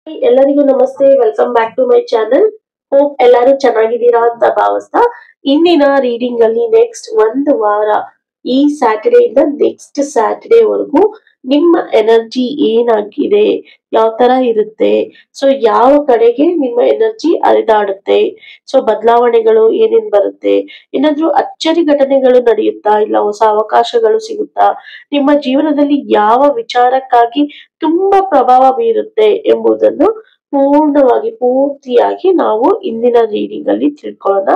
ಎಲ್ಲರಿಗೂ ನಮಸ್ತೆ, welcome back to my channel. Hope ಎಲ್ಲರೂ ಚೆನ್ನಾಗಿದ್ದೀರಾ ಅಂತ ಭಾವಿಸ್ತಾ ಇಂದಿನ ರೀಡಿಂಗ್ ಅಲ್ಲಿ ನೆಕ್ಸ್ಟ್ ಒಂದು ವಾರ ಈ ಸ್ಯಾಟರ್ಡೇ ಇಂದ ನೆಕ್ಸ್ಟ್ ಸ್ಯಾಟರ್ಡೇ ವರೆಗೂ ನಿಮ್ಮ ಎನರ್ಜಿ ಏನಾಗಿದೆ, ಯಾವ ತರ ಇರುತ್ತೆ, ಸೊ ಯಾವ ಕಡೆಗೆ ನಿಮ್ಮ ಎನರ್ಜಿ ಹರಿದಾಡುತ್ತೆ, ಸೊ ಬದಲಾವಣೆಗಳು ಏನೇನ್ ಬರುತ್ತೆ, ಏನಾದ್ರೂ ಅಚ್ಚರಿ ಘಟನೆಗಳು ನಡೆಯುತ್ತಾ, ಇಲ್ಲ ಹೊಸ ಅವಕಾಶಗಳು ಸಿಗುತ್ತಾ, ನಿಮ್ಮ ಜೀವನದಲ್ಲಿ ಯಾವ ವಿಚಾರಕ್ಕಾಗಿ ತುಂಬಾ ಪ್ರಭಾವ ಬೀರುತ್ತೆ ಎಂಬುದನ್ನು ಪೂರ್ತಿಯಾಗಿ ನಾವು ಇಂದಿನ ರೀಡಿಂಗ್ ಅಲ್ಲಿ ತಿಳ್ಕೊಳ್ಳೋಣ.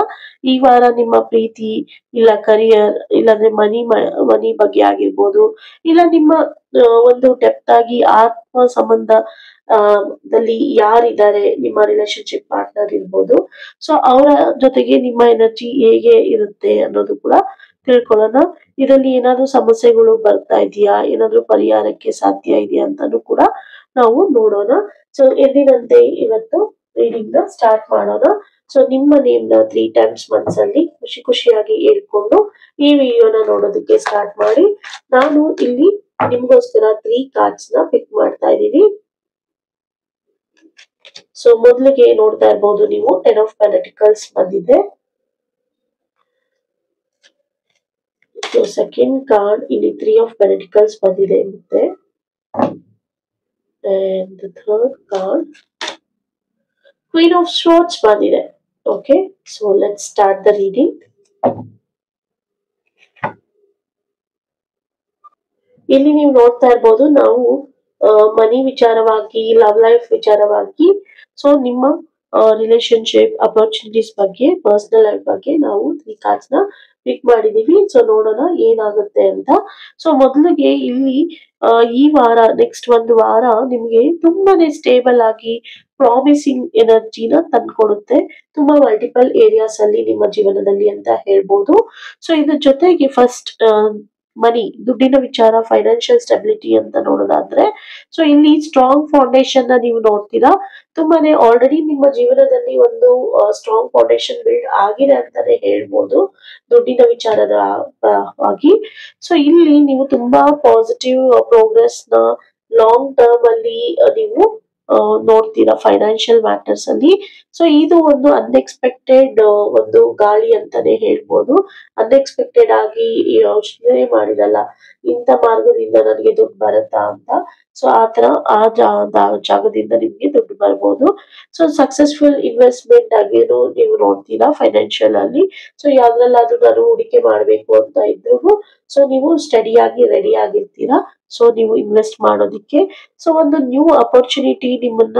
ಈ ವಾರ ನಿಮ್ಮ ಪ್ರೀತಿ, ಇಲ್ಲ ಕರಿಯರ್, ಇಲ್ಲಾಂದ್ರೆ ಮನಿ ಬಗ್ಗೆ ಆಗಿರ್ಬೋದು, ಇಲ್ಲ ನಿಮ್ಮ ಒಂದು ಡೆಪ್ತ್ ಆಗಿ ಆತ್ಮ ಸಂಬಂಧ ದಲ್ಲಿ ಯಾರಿದ್ದಾರೆ, ನಿಮ್ಮ ರಿಲೇಶನ್ಶಿಪ್ ಪಾರ್ಟ್ನರ್ ಇರ್ಬೋದು, ಸೊ ಅವರ ಜೊತೆಗೆ ನಿಮ್ಮ ಎನರ್ಜಿ ಹೇಗೆ ಇರುತ್ತೆ ಅನ್ನೋದು ಕೂಡ ತಿಳ್ಕೊಳ್ಳೋಣ. ಇದರಲ್ಲಿ ಏನಾದ್ರೂ ಸಮಸ್ಯೆಗಳು ಬರ್ತಾ ಇದೆಯಾ, ಏನಾದ್ರೂ ಪರಿಹಾರಕ್ಕೆ ಸಾಧ್ಯ ಇದೆಯಾ ಅಂತಾನು ಕೂಡ ನಾವು ನೋಡೋಣ. ಸೊ ಎಂದಿನಂತೆ ಇವತ್ತು ರೀಡಿಂಗ್ ನ ಸ್ಟಾರ್ಟ್ ಮಾಡೋಣ. ಸೊ ನಿಮ್ಮ ನೇಮ್ ನ 3 ಟೈಮ್ಸ್ ಮನಸ್ಸಲ್ಲಿ ಖುಷಿಯಾಗಿ ಹೇಳ್ಕೊಂಡು ಈ ವಿಡಿಯೋನ ನೋಡೋದಕ್ಕೆ ಸ್ಟಾರ್ಟ್ ಮಾಡಿ. ನಾನು ಇಲ್ಲಿ ನಿಮ್ಗೋಸ್ಕರ 3 ಕಾರ್ಡ್ಸ್ ನ ಪಿಕ್ ಮಾಡ್ತಾ ಇದ್ದೀನಿ. ಸೊ ಮೊದಲಿಗೆ ನೋಡ್ತಾ ಇರ್ಬೋದು ನೀವು 10 ಆಫ್ ಪೆಂಟಿಕಲ್ಸ್ ಬಂದಿದೆ. ಸೊ ಸೆಕೆಂಡ್ ಕಾರ್ಡ್ ಇಲ್ಲಿ 3 ಆಫ್ ಪೆಂಟಿಕಲ್ಸ್ ಬಂದಿದೆ ಮತ್ತೆ. And the third card, Queen of Swords ಬಂದಿದೆ. Okay, so let's start the reading. ಇಲ್ಲಿ ನೀವು ನೋಡ್ತಾ ಇರ್ಬೋದು, ನಾವು ಮನಿ ವಿಚಾರವಾಗಿ, ಲವ್ ಲೈಫ್ ವಿಚಾರವಾಗಿ, ಸೊ ನಿಮ್ಮ ರಿಲೇಶನ್ಶಿಪ್ ಅಪರ್ಚುನಿಟೀಸ್ ಬಗ್ಗೆ, ಪರ್ಸನಲ್ ಲೈಫ್ ಬಗ್ಗೆ ನಾವು 3 ಕಾರ್ಡ್ಸ್ ನ ಪಿಕ್ ಮಾಡಿದೀವಿ. ಸೊ ನೋಡೋಣ ಏನಾಗುತ್ತೆ ಅಂತ. ಸೊ ಮೊದಲಿಗೆ ಇಲ್ಲಿ ಈ ವಾರ, ನೆಕ್ಸ್ಟ್ ಒಂದು ವಾರ ನಿಮ್ಗೆ ತುಂಬಾನೇ ಸ್ಟೇಬಲ್ ಆಗಿ ಪ್ರಾಮಿಸಿಂಗ್ ಎನರ್ಜಿನ ತಂದ್ಕೊಡುತ್ತೆ, ತುಂಬಾ ಮಲ್ಟಿಪಲ್ ಏರಿಯಾಸ್ ಅಲ್ಲಿ ನಿಮ್ಮ ಜೀವನದಲ್ಲಿ ಅಂತ ಹೇಳ್ಬೋದು. ಸೊ ಇದ್ರ ಜೊತೆಗೆ ಫಸ್ಟ್ ಮನಿ, ದುಡ್ಡಿನ ವಿಚಾರ, ಫೈನಾನ್ಷಿಯಲ್ ಸ್ಟೆಬಿಲಿಟಿ ಅಂತ ನೋಡೋದಾದ್ರೆ, ಸೊ ಇಲ್ಲಿ ಸ್ಟ್ರಾಂಗ್ ಫೌಂಡೇಶನ್ ನ ನೀವು ನೋಡ್ತೀರಾ. ತುಂಬಾನೇ ಆಲ್ರೆಡಿ ನಿಮ್ಮ ಜೀವನದಲ್ಲಿ ಒಂದು ಸ್ಟ್ರಾಂಗ್ ಫೌಂಡೇಶನ್ ಬಿಲ್ಡ್ ಆಗಿದೆ ಅಂತಾನೆ ಹೇಳ್ಬೋದು ದುಡ್ಡಿನ ವಿಚಾರದ ಆಗಿ. ಸೊ ಇಲ್ಲಿ ನೀವು ತುಂಬಾ ಪಾಸಿಟಿವ್ ಪ್ರೋಗ್ರೆಸ್ ನ ಲಾಂಗ್ ಟರ್ಮ್ ಅಲ್ಲಿ ನೀವು ನೋಡ್ತೀರಾ ಫೈನಾನ್ಷಿಯಲ್ ಮ್ಯಾಟರ್ಸ್ ಅಲ್ಲಿ. ಸೊ ಇದು ಒಂದು ಅನ್ಎಕ್ಸ್ಪೆಕ್ಟೆಡ್ ಒಂದು ಗಾಳಿ ಅಂತಾನೆ ಹೇಳ್ಬೋದು. ಅನ್ಎಕ್ಸ್ಪೆಕ್ಟೆಡ್ ಆಗಿ ಯೋಚನೆ ಮಾಡಿರಲ್ಲ, ಇಂಥ ಮಾರ್ಗದಿಂದ ನನಗೆ ದುಡ್ಡು ಬರುತ್ತಾ ಅಂತ. ಸೊ ಆತರ ಆ ಜಾಗದಿಂದ ನಿಮ್ಗೆ ದುಡ್ಡು ಬರ್ಬೋದು. ಸೊ ಸಕ್ಸಸ್ಫುಲ್ ಇನ್ವೆಸ್ಟ್ಮೆಂಟ್ ಆಗಿನೂ ನೀವು ನೋಡ್ತೀರಾ ಫೈನಾನ್ಷಿಯಲ್ ಅಲ್ಲಿ. ಸೊ ಯಾವ್ದ್ರಲ್ಲಾದ್ರೂ ನಾನು ಹೂಡಿಕೆ ಮಾಡ್ಬೇಕು ಅಂತ ಇದ್ರು, ಸೊ ನೀವು ಸ್ಟಡಿ ಆಗಿ ರೆಡಿ ಆಗಿರ್ತೀರಾ, ಸೊ ನೀವು ಇನ್ವೆಸ್ಟ್ ಮಾಡೋದಿಕ್ಕೆ. ಸೊ ಒಂದು ನ್ಯೂ ಅಪರ್ಚುನಿಟಿ ನಿಮ್ಮನ್ನ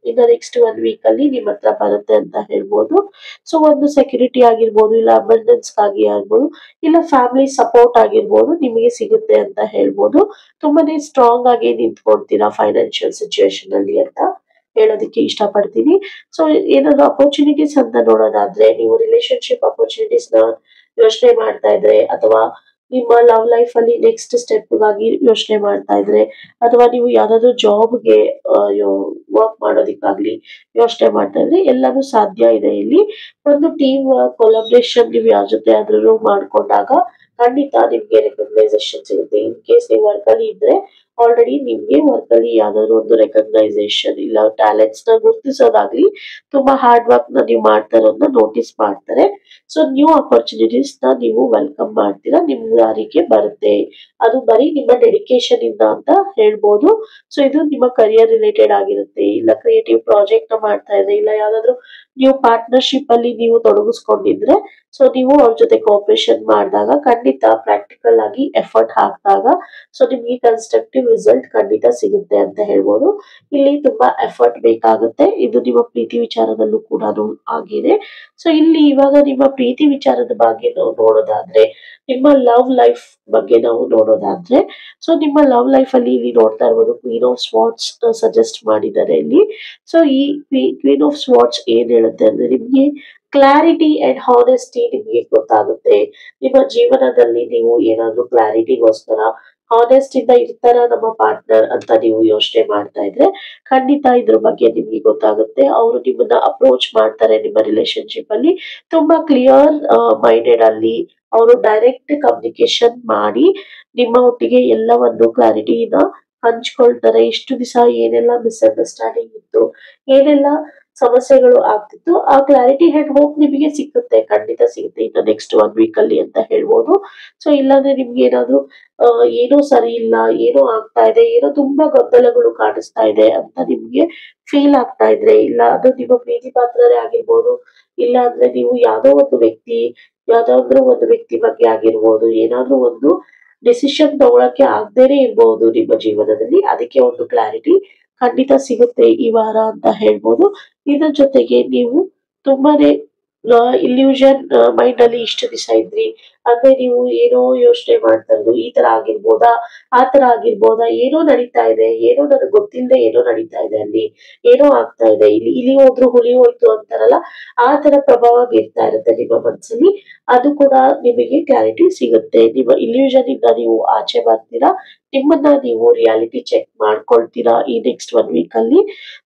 ಇನ್ನ ನೆಕ್ಸ್ಟ್ 1 ವೀಕ್ ಅಲ್ಲಿ ನಿಮ್ಮ ಹತ್ರ ಬರುತ್ತೆ ಅಂತ ಹೇಳ್ಬೋದು. ಸೊ ಒಂದು ಸೆಕ್ಯೂರಿಟಿ ಆಗಿರ್ಬೋದು, ಇಲ್ಲ ಅಬಂಡೆನ್ಸ್ ಆಗಿ ಆಗ್ಬೋದು, ಇಲ್ಲ ಫ್ಯಾಮಿಲಿ ಸಪೋರ್ಟ್ ಆಗಿರ್ಬೋದು, ನಿಮಗೆ ಸಿಗುತ್ತೆ ಅಂತ ಹೇಳ್ಬೋದು. ತುಂಬಾನೇ ಸ್ಟ್ರಾಂಗ್ ಆಗಿ ನಿಂತ್ಕೊಳ್ತೀರಾ ಫೈನಾನ್ಷಿಯಲ್ ಸಿಚುವೇಶನ್ ಅಲ್ಲಿ ಅಂತ ಹೇಳೋದಕ್ಕೆ ಇಷ್ಟಪಡ್ತೀನಿ. ಸೊ ಏನಾದ್ರು ಅಪರ್ಚುನಿಟೀಸ್ ಅಂತ ನೋಡೋದಾದ್ರೆ, ನೀವು ರಿಲೇಶನ್ಶಿಪ್ ಅಪರ್ಚುನಿಟೀಸ್ ನ ಯೋಚನೆ ಮಾಡ್ತಾ ಇದ್ರೆ, ಅಥವಾ ನಿಮ್ಮ ಲವ್ ಲೈಫ್ ಅಲ್ಲಿ ನೆಕ್ಸ್ಟ್ ಸ್ಟೆಪ್ ಗಾಗಿ ಯೋಚನೆ ಮಾಡ್ತಾ ಇದ್ರೆ, ಅಥವಾ ನೀವು ಯಾವ್ದಾದ್ರು ಜಾಬ್ಗೆ ವರ್ಕ್ ಮಾಡೋದಿಕ್ಕಾಗ್ಲಿ ಯೋಚನೆ ಮಾಡ್ತಾ ಇದ್ರೆ, ಎಲ್ಲಾನು ಸಾಧ್ಯ ಇದೆ ಇಲ್ಲಿ. ಒಂದು ಟೀಮ್ ವರ್ಕ್, ಕೊಲಾಬ್ರೇಷನ್ ನೀವು ಯಾರ ಜೊತೆ ಆದ್ರೂ ಮಾಡ್ಕೊಂಡಾಗ ಖಂಡಿತ ನಿಮ್ಗೆ ರೆಕಗ್ನೈಸೇಷನ್ ಸಿಗುತ್ತೆ. ಇನ್ ಕೇಸ್ ನೀವು ವರ್ಕ್ ಅಲ್ಲಿ ಇದ್ರೆ, ಆಲ್ರೆಡಿ ನಿಮ್ಗೆ ವರ್ಕ್ ಅಲ್ಲಿ ಯಾವ್ದಾದ್ರು ಒಂದು ರೆಕಗ್ನೈಸೇಷನ್ ಇಲ್ಲ ಟ್ಯಾಲೆಂಟ್ಸ್ ನ ಗುರುತಿಸೋದಾಗ್ಲಿ, ತುಂಬಾ ಹಾರ್ಡ್ ವರ್ಕ್ ನ ನೀವು ಮಾಡ್ತಾ ಇರೋದನ್ನ ನೋಟಿಸ್ ಮಾಡ್ತಾರೆ. ಸೊ ನ್ಯೂ ಅಪರ್ಚುನಿಟೀಸ್ ನ ನೀವು ವೆಲ್ಕಮ್ ಮಾಡ್ತೀರಾ, ನಿಮ್ ದಾರಿಗೆ ಬರುತ್ತೆ. ಅದು ಬರೀ ನಿಮ್ಮ ಡೆಡಿಕೇಶನ್ ಇಂದ ಅಂತ ಹೇಳ್ಬೋದು. ಸೊ ಇದು ನಿಮ್ಮ ಕರಿಯರ್ ರಿಲೇಟೆಡ್ ಆಗಿರುತ್ತೆ, ಇಲ್ಲ ಕ್ರಿಯೇಟಿವ್ ಪ್ರಾಜೆಕ್ಟ್ ನ ಮಾಡ್ತಾ ಇದ್ರೆ, ಇಲ್ಲ ಯಾವ್ದಾದ್ರು ನೀವು ಪಾರ್ಟ್ನರ್ಶಿಪ್ ಅಲ್ಲಿ ನೀವು ತೊಡಗಿಸ್ಕೊಂಡಿದ್ರೆ, ಸೊ ನೀವು ಅವ್ರ ಜೊತೆ ಕೋಆಪರೇಷನ್ ಮಾಡಿದಾಗ, ಖಂಡಿತ ಪ್ರಾಕ್ಟಿಕಲ್ ಆಗಿ ಎಫರ್ಟ್ ಹಾಕಿದಾಗ, ಸೊ ನಿಮ್ಗೆ ಕನ್ಸ್ಟ್ರಕ್ಟಿವ್ ರಿಸಲ್ಟ್ ಖಂಡಿತ ಸಿಗುತ್ತೆ ಅಂತ ಹೇಳ್ಬೋದು. ಇಲ್ಲಿ ತುಂಬಾ ಎಫರ್ಟ್ ಬೇಕಾಗುತ್ತೆ. ಇದು ನಿಮ್ಮ ಪ್ರೀತಿ ವಿಚಾರದಲ್ಲೂ ಕೂಡ ಆಗಿದೆ. ಸೊ ಇಲ್ಲಿ ಇವಾಗ ನಿಮ್ಮ ಪ್ರೀತಿ ವಿಚಾರದ ಬಗ್ಗೆ ನಾವು ನೋಡೋದಾದ್ರೆ, ನಿಮ್ಮ ಲವ್ ಲೈಫ್ ಬಗ್ಗೆ ನಾವು ನೋಡೋದಾದ್ರೆ, ಸೊ ನಿಮ್ಮ ಲವ್ ಲೈಫ್ ಅಲ್ಲಿ ಇಲ್ಲಿ ನೋಡ್ತಾ ಇರ್ಬೋದು ಕ್ವೀನ್ ಆಫ್ ಸ್ವಾರ್ಡ್ಸ್ ಸಜೆಸ್ಟ್ ಮಾಡಿದ್ದಾರೆ ಇಲ್ಲಿ. ಸೊ ಈ ಕ್ವೀನ್ ಆಫ್ ಸ್ವಾರ್ಡ್ಸ್ ಏನ್ ಹೇಳುತ್ತೆ ಅಂದ್ರೆ, ನಿಮ್ಗೆ ಕ್ಲಾರಿಟಿ ಅಂಡ್ ಹಾನೆಸ್ಟಿ ನಿಮ್ಗೆ ಗೊತ್ತಾಗುತ್ತೆ. ನಿಮ್ಮ ಜೀವನದಲ್ಲಿ ನೀವು ಏನಾದ್ರು ಕ್ಲಾರಿಟಿಗೋಸ್ಕರ ಹಾನೆಸ್ಟ್ ಇಂದ ಇರ್ತಾರ ನಮ್ಮ ಪಾರ್ಟ್ನರ್ ಅಂತ ನೀವು ಯೋಚನೆ ಮಾಡ್ತಾ ಇದ್ರೆ, ಖಂಡಿತ ಇದ್ರ ಬಗ್ಗೆ ನಿಮ್ಗೆ ಗೊತ್ತಾಗುತ್ತೆ. ಅವರು ನಿಮ್ಮನ್ನ ಅಪ್ರೋಚ್ ಮಾಡ್ತಾರೆ ನಿಮ್ಮ ರಿಲೇಶನ್ಶಿಪ್ ಅಲ್ಲಿ ತುಂಬಾ ಕ್ಲಿಯರ್ ಮೈಂಡೆಡ್ ಅಲ್ಲಿ. ಅವರು ಡೈರೆಕ್ಟ್ ಕಮ್ಯುನಿಕೇಶನ್ ಮಾಡಿ ನಿಮ್ಮ ಒಟ್ಟಿಗೆ ಎಲ್ಲವನ್ನು ಕ್ಲಾರಿಟಿನ ಹಂಚ್ಕೊಳ್ತಾರೆ. ಇಷ್ಟು ದಿವಸ ಏನೆಲ್ಲ ಮಿಸ್ಅಂಡರ್ಸ್ಟ್ಯಾಂಡಿಂಗ್ ಇತ್ತು, ಏನೆಲ್ಲ ಸಮಸ್ಯೆಗಳು ಆಗ್ತಿತ್ತು, ಆ ಕ್ಲಾರಿಟಿ ಅಂಡ್ ಹೋಪ್ ನಿಮಗೆ ಸಿಗುತ್ತೆ, ಖಂಡಿತ ಸಿಗುತ್ತೆ ಇನ್ನು ನೆಕ್ಸ್ಟ್ 1 ವೀಕ್ ಅಲ್ಲಿ ಅಂತ ಹೇಳ್ಬೋದು. ಸೊ ಇಲ್ಲಾಂದ್ರೆ ನಿಮ್ಗೆ ಏನಾದ್ರು ಏನೋ ಸರಿ ಇಲ್ಲ, ಏನೋ ಆಗ್ತಾ ಇದೆ, ಏನೋ ತುಂಬಾ ಗೊಂದಲಗಳು ಕಾಣಿಸ್ತಾ ಇದೆ ಅಂತ ನಿಮ್ಗೆ ಫೀಲ್ ಆಗ್ತಾ ಇದ್ರೆ, ಇಲ್ಲ ಅದು ನಿಮ್ಮ ಪ್ರೀತಿ ಪಾತ್ರರೇ ಆಗಿರ್ಬೋದು, ಇಲ್ಲ ಅಂದ್ರೆ ನೀವು ಯಾವ್ದಾದ್ರು ಒಂದು ವ್ಯಕ್ತಿ ಬಗ್ಗೆ ಆಗಿರ್ಬೋದು, ಏನಾದ್ರೂ ಒಂದು ಡಿಸಿಷನ್ ತಗೊಳಕ್ಕೆ ಆಗದೇನೆ ಇರ್ಬೋದು ನಿಮ್ಮ ಜೀವನದಲ್ಲಿ, ಅದಕ್ಕೆ ಒಂದು ಕ್ಲಾರಿಟಿ ಖಂಡಿತ ಸಿಗುತ್ತೆ ಈ ವಾರ ಅಂತ ಹೇಳ್ಬೋದು. ಇದ್ರ ಜೊತೆಗೆ ನೀವು ತುಂಬಾನೇ ಇಲ್ಯೂಷನ್ ಮೈಂಡ್ ಅಲ್ಲಿ ಇಷ್ಟು ದಿವಸ ಇದ್ರಿ ಅಂದ್ರೆ ನೀವು ಏನೋ ಯೋಚನೆ ಮಾಡ್ತಾ ಇದ್ರು, ಈ ತರ ಆಗಿರ್ಬೋದಾ, ಆ ತರ ಆಗಿರ್ಬೋದಾ, ಏನೋ ನಡೀತಾ ಇದೆ, ಏನೋ ನನಗೆ ಗೊತ್ತಿಲ್ಲದೆ ಏನೋ ನಡೀತಾ ಇದೆ, ಅಲ್ಲಿ ಏನೋ ಆಗ್ತಾ ಇದೆ, ಇಲ್ಲಿ ಹೋದ್ರು ಹುಲಿ ಹೋಯ್ತು ಅಂತಾರಲ್ಲ, ಆ ತರ ಪ್ರಭಾವ ಬೀರ್ತಾ ಇರುತ್ತೆ ನಿಮ್ಮ ಮನಸ್ಸಲ್ಲಿ. ಅದು ಕೂಡ ನಿಮಗೆ ಕ್ಲಾರಿಟಿ ಸಿಗುತ್ತೆ. ನಿಮ್ಮ ಇಲ್ಯೂಷನ್ ಇಂದ ನೀವು ಆಚೆ ಬರ್ತೀರಾ, ನಿಮ್ಮನ್ನ ನೀವು ರಿಯಾಲಿಟಿ ಚೆಕ್ ಮಾಡ್ಕೊಳ್ತೀರಾ ಈ ನೆಕ್ಸ್ಟ್ 1 ವೀಕ್ ಅಲ್ಲಿ,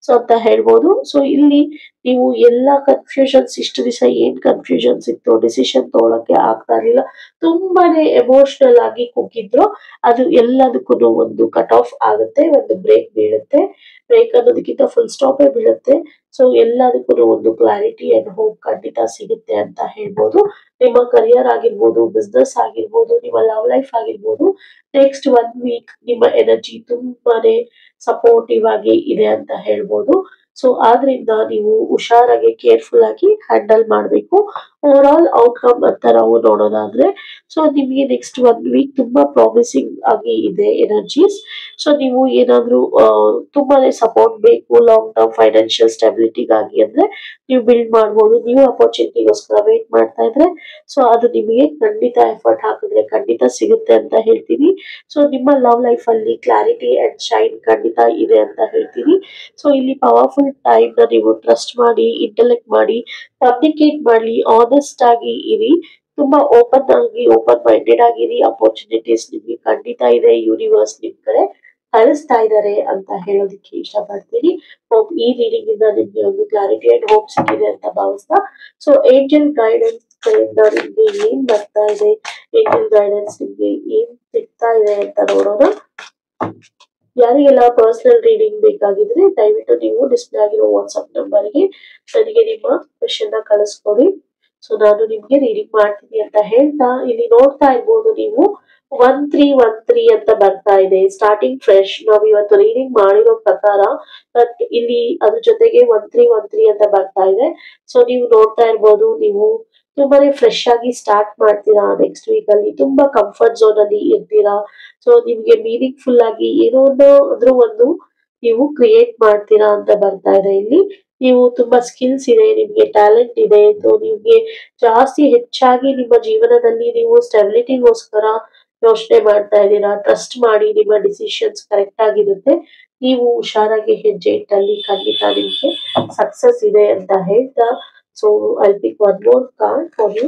ಸೊ ಅಂತ ಹೇಳ್ಬೋದು. ಸೊ ಇಲ್ಲಿ ನೀವು ಎಲ್ಲಾ ಕನ್ಫ್ಯೂಷನ್ಸ್, ಇಷ್ಟು ದಿವಸ ಏನ್ ಕನ್ಫ್ಯೂಷನ್ಸ್ ಇತ್ತು, ಡಿಸಿಷನ್ ತಗೊಳಕ್ಕೆ ಆಗ್ತಾ ಇರ್ಲಿಲ್ಲ, ತುಂಬಾನೇ ಎಮೋಷನಲ್ ಆಗಿ ಕುಗ್ಗಿದ್ರು, ಅದು ಎಲ್ಲದಕ್ಕೂ ಒಂದು ಕಟ್ ಆಫ್ ಆಗುತ್ತೆ, ಒಂದು ಬ್ರೇಕ್ ಬೀಳುತ್ತೆ. ಬ್ರೇಕ್ ಅನ್ನೋದಕ್ಕಿಂತ ಫುಲ್ ಸ್ಟಾಪೇ ಬೀಳುತ್ತೆ. ಸೊ ಎಲ್ಲದಕ್ಕೂ ಒಂದು ಕ್ಲಾರಿಟಿ ಅಂಡ್ ಹೋಪ್ ಖಂಡಿತ ಸಿಗುತ್ತೆ ಅಂತ ಹೇಳ್ಬೋದು. ನಿಮ್ಮ ಕರಿಯರ್ ಆಗಿರ್ಬೋದು, ಬಿಸ್ನೆಸ್ ಆಗಿರ್ಬೋದು, ನಿಮ್ಮ ಲವ್ ಲೈಫ್ ಆಗಿರ್ಬೋದು, ನೆಕ್ಸ್ಟ್ 1 ವೀಕ್ ನಿಮ್ಮ ಎನರ್ಜಿ ತುಂಬಾನೇ ಸಪೋರ್ಟಿವ್ ಆಗಿ ಇದೆ ಅಂತ ಹೇಳ್ಬೋದು. ಸೊ ಆದ್ರಿಂದ ನೀವು ಹುಷಾರಾಗಿ ಕೇರ್ಫುಲ್ ಆಗಿ ಹ್ಯಾಂಡಲ್ ಮಾಡಬೇಕು. ಓವರ್ ಆಲ್ ಔಟ್ಕಮ್ ಅಂತ ನಾವು ನೋಡೋದಾದ್ರೆ, ಸೊ ನಿಮಗೆ ನೆಕ್ಸ್ಟ್ 1 ವೀಕ್ ತುಂಬಾ ಪ್ರಾಮಿಸಿಂಗ್ ಆಗಿ ಇದೆ ಎನರ್ಜೀಸ್. ಸೊ ನೀವು ಏನಾದ್ರೂ ತುಂಬಾನೇ ಸಪೋರ್ಟ್ ಬೇಕು ಲಾಂಗ್ ಟರ್ಮ್ ಫೈನಾನ್ಷಿಯಲ್ ಸ್ಟೆಬಿಲಿಟಿಗಾಗಿ ಅಂದ್ರೆ ನೀವು ಬಿಲ್ಡ್ ಮಾಡ್ಬೋದು. ನೀವು ಅಪರ್ಚುನಿಟಿಗೋಸ್ಕರ ವೇಟ್ ಮಾಡ್ತಾ ಇದ್ರೆ, ಸೊ ಅದು ನಿಮಗೆ ಖಂಡಿತ ಎಫರ್ಟ್ ಹಾಕಿದ್ರೆ ಖಂಡಿತ ಸಿಗುತ್ತೆ ಅಂತ ಹೇಳ್ತೀನಿ. ಸೊ ನಿಮ್ಮ ಲವ್ ಲೈಫ್ ಅಲ್ಲಿ ಕ್ಲಾರಿಟಿ ಅಂಡ್ ಶೈನ್ ಖಂಡಿತ ಇದೆ ಅಂತ ಹೇಳ್ತೀನಿ. ಸೊ ಇಲ್ಲಿ ಪವರ್ಫುಲ್ ಟೈಮ್ ನ ನೀವು ಟ್ರಸ್ಟ್ ಮಾಡಿ, ಇಂಟೆಲೆಕ್ಟ್ ಮಾಡಿ, ಕಮ್ಯುನಿಕೇಟ್ ಮಾಡಿ, ಆನೆಸ್ಟ್ ಆಗಿ ಇರಿ, ತುಂಬಾ ಓಪನ್ ಮೈಂಡೆಡ್ ಆಗಿರಿ. ಅಪರ್ಚುನಿಟೀಸ್ ನಿಮ್ಗೆ ಖಂಡಿತ ಇದೆ, ಯೂನಿವರ್ಸ್ ನಿಮ್ ಕಡೆ ಕಳಿಸ್ತಾ ಇದ್ದಾರೆ ಅಂತ ಹೇಳೋದಕ್ಕೆ ಇಷ್ಟಪಡ್ತೀನಿ. ಹೋಪ್ ಈ ರೀಡಿಂಗ್ ಇಂದ ನಿಮ್ಗೆ ಒಂದು ಕ್ಲಾರಿಟಿ ಅಂಡ್ ಹೋಪ್ ಸಿಕ್ಕಿದೆ ಅಂತ ಭಾವಿಸ್ತಾ, ಸೊ ಏಂಜಲ್ ಗೈಡೆನ್ಸ್ ಕಡೆಯಿಂದ ನಿಮ್ಗೆ ಏನ್ ಬರ್ತಾ ಇದೆ, ಏಂಜಲ್ ಗೈಡೆನ್ಸ್ ನಿಮ್ಗೆ ಏನ್ ಸಿಗ್ತಾ ಇದೆ ಅಂತ ನೋಡೋಣ. ಯಾರಿಗೆಲ್ಲ ಪರ್ಸನಲ್ ರೀಡಿಂಗ್ ಬೇಕಾಗಿದ್ರೆ ದಯವಿಟ್ಟು ನೀವು ಡಿಸ್ಪ್ಲೇ ಆಗಿರೋ ವಾಟ್ಸ್ಆಪ್ ನಂಬರ್ಗೆ ನನಗೆ ನಿಮ್ಮ ಕ್ವೆಶ್ಚನ್ ನ ಕಳಿಸ್ಕೊಡಿ. ಸೊ ನಾನು ನಿಮ್ಗೆ ರೀಡಿಂಗ್ ಮಾಡ್ತೀನಿ ಅಂತ ಹೇಳ್ತಾ, ಇಲ್ಲಿ ನೋಡ್ತಾ ಇರ್ಬೋದು ನೀವು 1313 ಅಂತ ಬರ್ತಾ ಇದೆ, ಸ್ಟಾರ್ಟಿಂಗ್ ಫ್ರೆಶ್. ನಾವ್ ಇವತ್ತು ರೀಡಿಂಗ್ ಮಾಡಿರೋ ಪ್ರಕಾರ ಬಟ್ ಇಲ್ಲಿ ಅದ್ರ ಜೊತೆಗೆ 1313 ಅಂತ ಬರ್ತಾ ಇದೆ. ಸೊ ನೀವು ನೋಡ್ತಾ ಇರ್ಬೋದು, ನೀವು ತುಂಬಾನೇ ಫ್ರೆಶ್ ಆಗಿ ಸ್ಟಾರ್ಟ್ ಮಾಡ್ತೀರಾ ನೆಕ್ಸ್ಟ್ ವೀಕ್ ಅಲ್ಲಿ, ತುಂಬಾ ಕಂಫರ್ಟ್ ಝೋನ್ ಅಲ್ಲಿ ಇರ್ತೀರಾ. ಸೊ ನಿಮ್ಗೆ ಮೀನಿಂಗ್ ಫುಲ್ ಆಗಿ ಏನೋ ಒಂದು ನೀವು ಕ್ರಿಯೇಟ್ ಮಾಡ್ತೀರಾ ಅಂತ ಬರ್ತಾ ಇದೆ ಇಲ್ಲಿ. ನೀವು ತುಂಬಾ ಸ್ಕಿಲ್ಸ್ ಇದೆ, ನಿಮ್ಗೆ ಟ್ಯಾಲೆಂಟ್ ಇದೆ, ನಿಮ್ಗೆ ಜಾಸ್ತಿ ಹೆಚ್ಚಾಗಿ ನಿಮ್ಮ ಜೀವನದಲ್ಲಿ ನೀವು ಸ್ಟೆಬಿಲಿಟಿಗೋಸ್ಕರ ಯೋಚನೆ ಮಾಡ್ತಾ ಇದ್ದೀರಾ. ಟ್ರಸ್ಟ್ ಮಾಡಿ, ನಿಮ್ಮ ಡಿಸಿಷನ್ಸ್ ಕರೆಕ್ಟ್ ಆಗಿರುತ್ತೆ. ನೀವು ಹುಷಾರಾಗಿ ಹೆಜ್ಜೆ ಇಟ್ಟಲ್ಲಿ ಖಂಡಿತ ನಿಮ್ಗೆ ಸಕ್ಸಸ್ ಇದೆ ಅಂತ ಹೇಳ್ತಾ, so I pick one more card for you.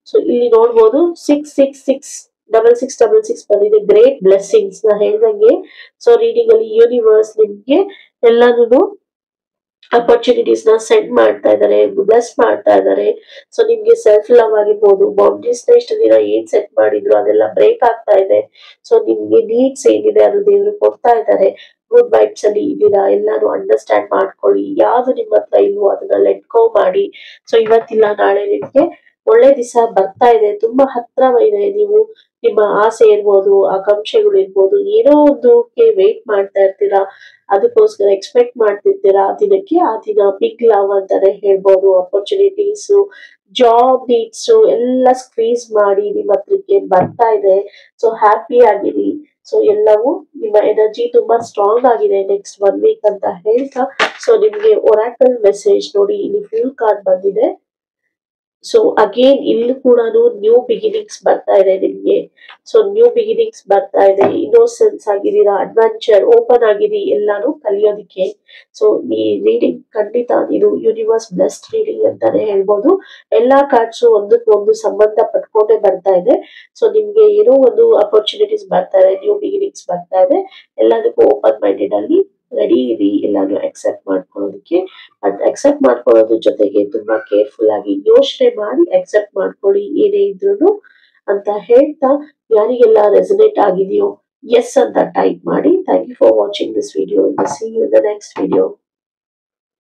So ಇಲ್ಲಿ ನೋಡ್ಬೋದು 6666666 ಬಂದಿದೆ, ಗ್ರೇಟ್ ಬ್ಲೆಸ್ಸಿಂಗ್ಸ್ ನ ಹೇಳ್ದಂಗೆ. ಸೊ ರೀಡಿಂಗ್ ಅಲ್ಲಿ ಯೂನಿವರ್ಸ್ ನಿಮ್ಗೆ ಎಲ್ಲಾನು ಅಪರ್ಚುನಿಟೀಸ್ ನ ಸೆಂಡ್ ಮಾಡ್ತಾ ಇದಾರೆ, ಬ್ಲೆಸ್ ಮಾಡ್ತಾ ಇದಾರೆ. ಸೊ ನಿಮ್ಗೆ ಸೆಲ್ಫ್ ಲವ್ ಆಗಿರ್ಬೋದು, ಬೌಂಡ್ರೀಸ್ ನ ಇಷ್ಟು ದಿನ ಏನ್ ಸೆಟ್ ಮಾಡಿದ್ರು ಅದೆಲ್ಲ ಬ್ರೇಕ್ ಆಗ್ತಾ ಇದೆ. ಸೊ ನಿಮ್ಗೆ ನೀಡ್ಸ್ ಏನಿದೆ ಅದು ದೇವ್ರು ಕೊಡ್ತಾ ಇದ್ದಾರೆ. ಗುಡ್ ವೈಬ್ಸ್ ಅಲ್ಲಿ ಇದ್ದೀರಾ, ಎಲ್ಲಾನು ಅಂಡರ್ಸ್ಟ್ಯಾಂಡ್ ಮಾಡ್ಕೊಳ್ಳಿ. ಯಾವ್ದು ನಿಮ್ಮ ಹತ್ರ ಇಲ್ವೋ ಅದನ್ನ ಲೆಟ್ ಗೋ ಮಾಡಿ. ಸೊ ಇವತ್ತಿಲ್ಲ ನಾಳೆ ನಿಮ್ಗೆ ಒಳ್ಳೆ ದಿವಸ ಬರ್ತಾ ಇದೆ, ತುಂಬಾ ಹತ್ರ ಇದೆ. ನೀವು ನಿಮ್ಮ ಆಸೆ ಇರ್ಬೋದು, ಆಕಾಂಕ್ಷೆಗಳು ಇರ್ಬೋದು, ಏನೋ ಒಂದಕ್ಕೆ ವೇಟ್ ಮಾಡ್ತಾ ಇರ್ತೀರಾ, ಅದಕ್ಕೋಸ್ಕರ ಎಕ್ಸ್ಪೆಕ್ಟ್ ಮಾಡ್ತಿರ್ತೀರಾ. ಆ ದಿನ ಬಿಗ್ ಲವ್ ಅಂತಾನೆ ಹೇಳ್ಬೋದು. ಅಪರ್ಚುನಿಟೀಸ್, ಜಾಬ್ ನೀಡ್ಸ್ ಎಲ್ಲ ಸ್ಕ್ವೀಸ್ ಮಾಡಿ ನಿಮ್ಮ ಹತ್ರಕ್ಕೆ ಬರ್ತಾ ಇದೆ. ಸೊ ಹ್ಯಾಪಿ ಆಗಿರಿ. ಸೊ ಎಲ್ಲವೂ ನಿಮ್ಮ ಎನರ್ಜಿ ತುಂಬಾ ಸ್ಟ್ರಾಂಗ್ ಆಗಿದೆ ನೆಕ್ಸ್ಟ್ 1 ವೀಕ್ ಅಂತ ಹೇಳ್ತಾ, ಸೊ ನಿಮ್ಗೆ ಒರಾಕಲ್ ಮೆಸೇಜ್ ನೋಡಿ, ಇಲ್ಲಿ ಫ್ಯೂಲ್ ಕಾರ್ಡ್ ಬಂದಿದೆ. ಸೊ ಅಗೇನ್ ಇಲ್ಲಿ ಕೂಡ ನ್ಯೂ ಬಿಗಿನಿಂಗ್ಸ್ ಬರ್ತಾ ಇದೆ ನಿಮ್ಗೆ. ಸೊ ನ್ಯೂ ಬಿಗಿನಿಂಗ್ಸ್ ಬರ್ತಾ ಇದೆ, ಇನ್ನೋಸೆನ್ಸ್ ಆಗಿದ್ದೀರಾ, ಅಡ್ವೆಂಚರ್, ಓಪನ್ ಆಗಿರಿ ಎಲ್ಲಾನು ಕಲಿಯೋದಿಕ್ಕೆ. ಸೊ ಈ ರೀಡಿಂಗ್ ಖಂಡಿತ ಇದು ಯೂನಿವರ್ಸ್ ಬ್ಲೆಸ್ಡ್ ರೀಡಿಂಗ್ ಅಂತಾನೆ ಹೇಳ್ಬೋದು. ಎಲ್ಲಾ ಕಾರ್ಡ್ಸ್ ಒಂದಕ್ಕೊಂದು ಸಂಬಂಧ ಪಟ್ಕೊಂಡೇ ಬರ್ತಾ ಇದೆ. ಸೊ ನಿಮ್ಗೆ ಏನೋ ಒಂದು ಅಪರ್ಚುನಿಟೀಸ್ ಬರ್ತಾ ಇದೆ, ನ್ಯೂ ಬಿಗಿನಿಂಗ್ಸ್ ಬರ್ತಾ ಇದೆ. ಎಲ್ಲದಕ್ಕೂ ಓಪನ್ ಮೈಂಡೆಡ್ ಅಲ್ಲಿ ರೆಡಿ ಇರಿ ಎಲ್ಲಾನು ಅಕ್ಸೆಪ್ಟ್ ಮಾಡ್ಕೊಳ್ಳೋದಕ್ಕೆ. ಅದ್ ಅಕ್ಸೆಪ್ಟ್ ಮಾಡ್ಕೊಳ್ಳೋದ್ರ ಜೊತೆಗೆ ತುಂಬಾ ಕೇರ್ಫುಲ್ ಆಗಿ ಯೋಚನೆ ಮಾಡಿ ಅಕ್ಸೆಪ್ಟ್ ಮಾಡ್ಕೊಳ್ಳಿ ಏನೇ ಇದ್ರು ಅಂತ ಹೇಳ್ತಾ, ಯಾರಿಗೆಲ್ಲ ರೆಸನೇಟ್ ಆಗಿದೆಯೋ ಎಸ್ ಅಂತ ಟೈಪ್ ಮಾಡಿ. Thank you for watching this video. See you in the next video.